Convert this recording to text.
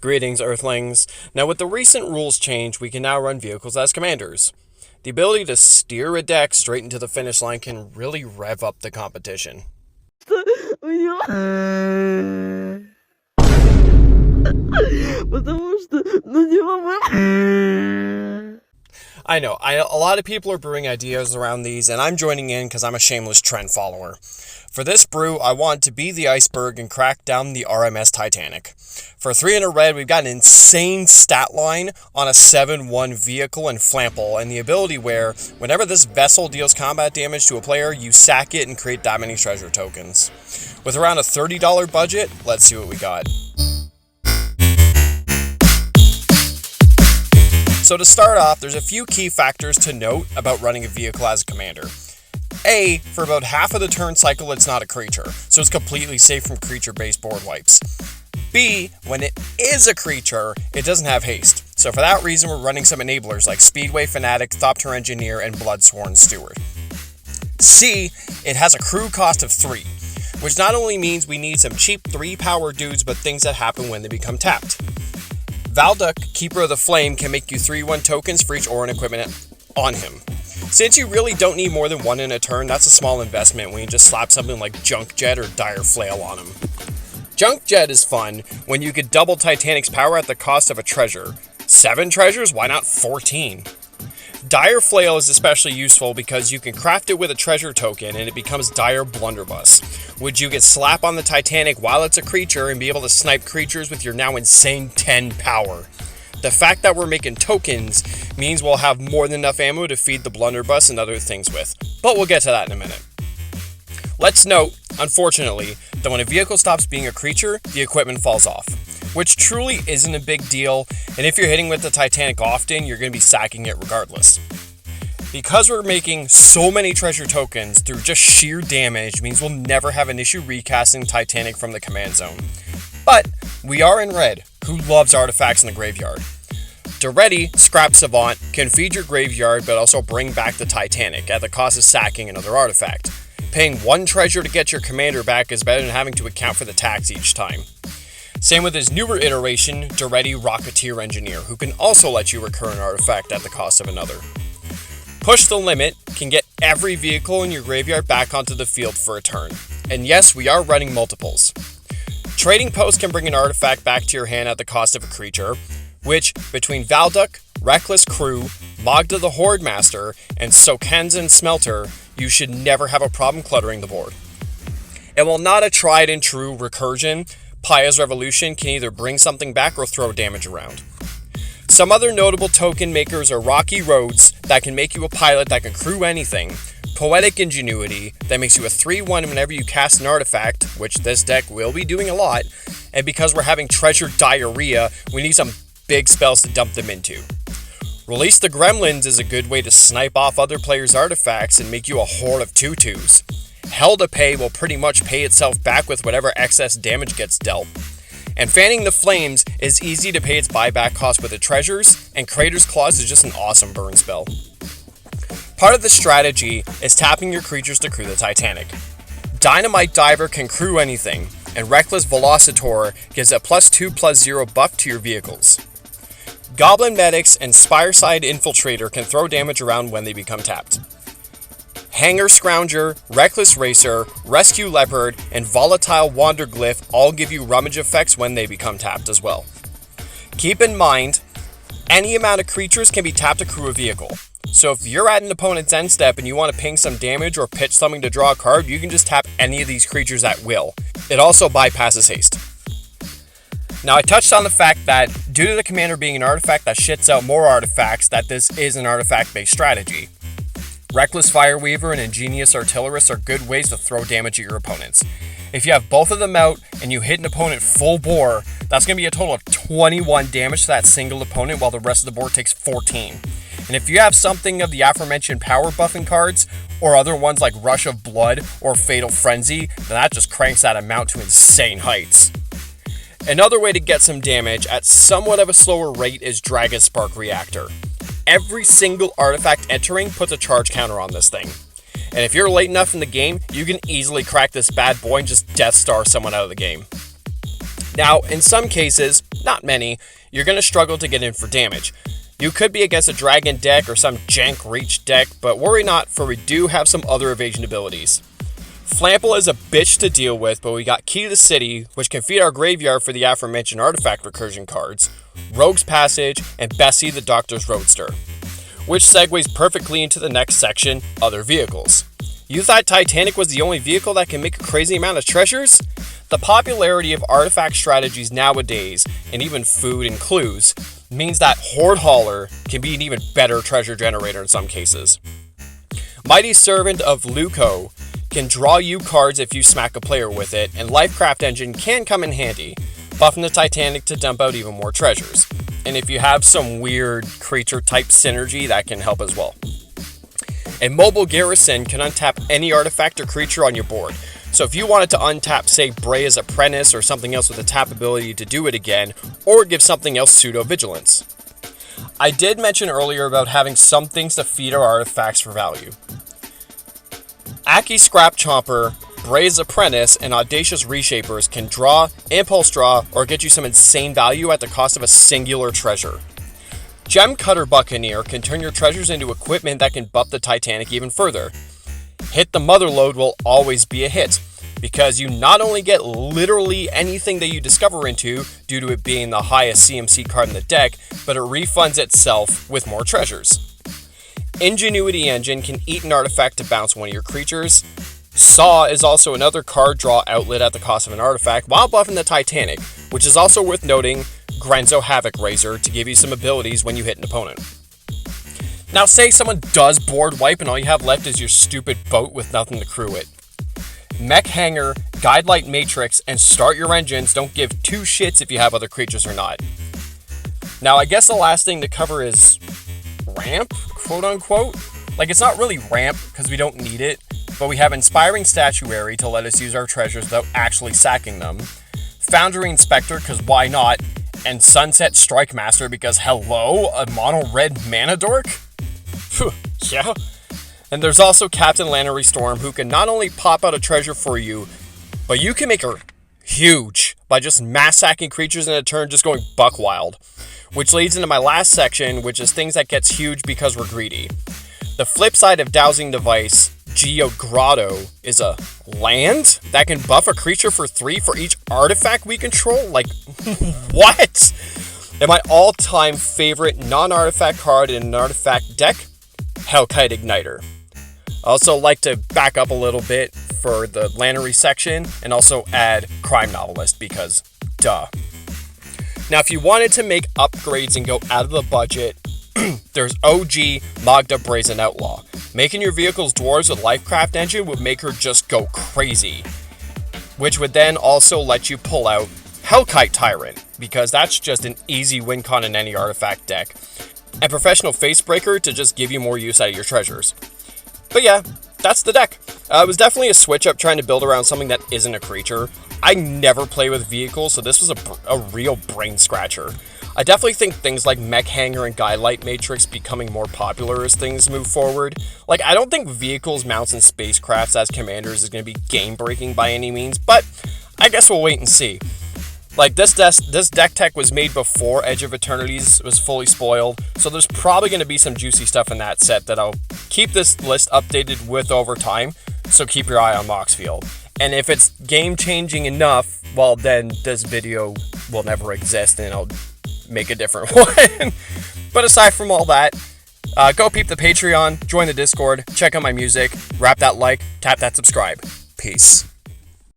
Greetings, Earthlings. Now, with the recent rules change, we can now run vehicles as commanders. The ability to steer a deck straight into the finish line can really rev up the competition. I know, a lot of people are brewing ideas around these, and I'm joining in because I'm a shameless trend follower. For this brew, I want to be the iceberg and crack down the RMS Titanic. For 300 red, we've got an insane stat line on a 7-1 vehicle and flample, and the ability where, whenever this vessel deals combat damage to a player, you sack it and create that many treasure tokens. With around a $30 budget, let's see what we got. So to start off, there's a few key factors to note about running a vehicle as a commander. A, for about half of the turn cycle it's not a creature, so it's completely safe from creature-based board wipes. B, when it is a creature, it doesn't have haste, so for that reason we're running some enablers like Speedway Fanatic, Thopter Engineer, and Bloodsworn Steward. C, it has a crew cost of 3, which not only means we need some cheap 3-power dudes, but things that happen when they become tapped. Valduk, Keeper of the Flame, can make you 3-1 tokens for each Orin equipment on him. Since you really don't need more than one in a turn, that's a small investment when you just slap something like Junk Jet or Dire Flail on him. Junk Jet is fun when you could double Titanic's power at the cost of a treasure. 7 treasures? Why not 14? Dire Flail is especially useful because you can craft it with a treasure token and it becomes Dire Blunderbuss, which you can slap on the Titanic while it's a creature and be able to snipe creatures with your now insane 10 power. The fact that we're making tokens means we'll have more than enough ammo to feed the blunderbuss and other things with, but we'll get to that in a minute. Let's note, unfortunately, that when a vehicle stops being a creature, the equipment falls off, which truly isn't a big deal, and if you're hitting with the Titanic often, you're going to be sacking it regardless. Because we're making so many treasure tokens through just sheer damage means we'll never have an issue recasting Titanic from the command zone. But we are in red, who loves artifacts in the graveyard. Doretti, Scrap Savant, can feed your graveyard but also bring back the Titanic at the cost of sacking another artifact. Paying 1 treasure to get your commander back is better than having to account for the tax each time. Same with his newer iteration, Doretti Rocketeer Engineer, who can also let you recur an artifact at the cost of another. Push the Limit can get every vehicle in your graveyard back onto the field for a turn. And yes, we are running multiples. Trading Post can bring an artifact back to your hand at the cost of a creature, which, between Valduk, Reckless Crew, Magda the Horde Master, and Sokenzen Smelter, you should never have a problem cluttering the board. And while not a tried and true recursion, Paya's Revolution can either bring something back or throw damage around. Some other notable token makers are Rocky Roads, that can make you a pilot that can crew anything, Poetic Ingenuity, that makes you a 3-1 whenever you cast an artifact, which this deck will be doing a lot, and because we're having Treasure Diarrhea, we need some big spells to dump them into. Release the Gremlins is a good way to snipe off other players' artifacts and make you a horde of 2/2s. Hell to Pay will pretty much pay itself back with whatever excess damage gets dealt. And Fanning the Flames is easy to pay its buyback cost with the treasures, and Crater's Claws is just an awesome burn spell. Part of the strategy is tapping your creatures to crew the Titanic. Dynamite Diver can crew anything, and Reckless Velocitor gives a +2/+0 buff to your vehicles. Goblin Medics and Spireside Infiltrator can throw damage around when they become tapped. Hanger Scrounger, Reckless Racer, Rescue Leopard, and Volatile Wanderglyph all give you rummage effects when they become tapped as well. Keep in mind, any amount of creatures can be tapped to crew a vehicle. So if you're at an opponent's end step and you want to ping some damage or pitch something to draw a card, you can just tap any of these creatures at will. It also bypasses haste. Now I touched on the fact that due to the commander being an artifact that shits out more artifacts, that this is an artifact-based strategy. Reckless Fireweaver and Ingenious Artillerist are good ways to throw damage at your opponents. If you have both of them out and you hit an opponent full bore, that's going to be a total of 21 damage to that single opponent while the rest of the board takes 14. And if you have something of the aforementioned power buffing cards, or other ones like Rush of Blood or Fatal Frenzy, then that just cranks that amount to insane heights. Another way to get some damage at somewhat of a slower rate is Dragon Spark Reactor. Every single artifact entering puts a charge counter on this thing. And if you're late enough in the game, you can easily crack this bad boy and just Death Star someone out of the game. Now, in some cases, not many, you're going to struggle to get in for damage. You could be against a dragon deck or some jank reach deck, but worry not, for we do have some other evasion abilities. Flample is a bitch to deal with, but we got Key to the City, which can feed our graveyard for the aforementioned artifact recursion cards, Rogue's Passage, and Bessie the Doctor's Roadster, which segues perfectly into the next section, Other Vehicles. You thought Titanic was the only vehicle that can make a crazy amount of treasures? The popularity of artifact strategies nowadays, and even food and clues, means that Horde Hauler can be an even better treasure generator in some cases. Mighty Servant of Luco can draw you cards if you smack a player with it, and Lifecraft Engine can come in handy, buffing the Titanic to dump out even more treasures. And if you have some weird creature type synergy, that can help as well. A Mobile Garrison can untap any artifact or creature on your board. So if you wanted to untap, say, Brea's Apprentice or something else with a tap ability to do it again, or give something else pseudo-vigilance. I did mention earlier about having some things to feed our artifacts for value. Aki Scrap Chomper, Brea's Apprentice, and Audacious Reshapers can draw, impulse draw, or get you some insane value at the cost of a singular treasure. Gem Cutter Buccaneer can turn your treasures into equipment that can buff the Titanic even further. Hit the Motherlode will always be a hit, because you not only get literally anything that you discover into due to it being the highest CMC card in the deck, but it refunds itself with more treasures. Ingenuity Engine can eat an artifact to bounce one of your creatures. Saw is also another card draw outlet at the cost of an artifact while buffing the Titanic, which is also worth noting Grenzo Havoc Razor to give you some abilities when you hit an opponent. Now say someone does board wipe and all you have left is your stupid boat with nothing to crew it. Mech Hanger, Guidelight Matrix, and Start Your Engines don't give two shits if you have other creatures or not. Now I guess the last thing to cover is ramp, quote unquote. Like, it's not really ramp because we don't need it, but we have Inspiring Statuary to let us use our treasures without actually sacking them, Foundry Inspector because why not, and Sunset Strike Master because hello, a mono red mana dork? Yeah. And there's also Captain Lannery Storm, who can not only pop out a treasure for you, but you can make her huge by just mass sacking creatures in a turn, just going buck wild. Which leads into my last section, which is things that gets huge because we're greedy. The flip side of Dowsing Device, Geo Grotto, is a land that can buff a creature for 3 for each artifact we control? Like, what? And my all-time favorite non-artifact card in an artifact deck, Hellkite Igniter. I also like to back up a little bit for the Lannery section and also add Crime Novelist because duh. Now if you wanted to make upgrades and go out of the budget, there's OG Magda Brazen Outlaw. Making your vehicles dwarves with Lifecraft Engine would make her just go crazy, which would then also let you pull out Hellkite Tyrant, because that's just an easy win con in any artifact deck, and Professional Facebreaker to just give you more use out of your treasures. But yeah, that's the deck. It was definitely a switch up trying to build around something that isn't a creature. I never play with vehicles, so this was a real brain scratcher. I definitely think things like Mech Hanger and Guidelight Matrix becoming more popular as things move forward. Like, I don't think vehicles, mounts, and spacecrafts as commanders is going to be game-breaking by any means, but I guess we'll wait and see. Like, this deck tech was made before Edge of Eternities was fully spoiled, so there's probably going to be some juicy stuff in that set that I'll keep this list updated with over time, so keep your eye on Moxfield. And if it's game-changing enough, well, then this video will never exist, and I'll make a different one. But aside from all that, go peep the Patreon, join the Discord, check out my music, rap that like, tap that subscribe. Peace.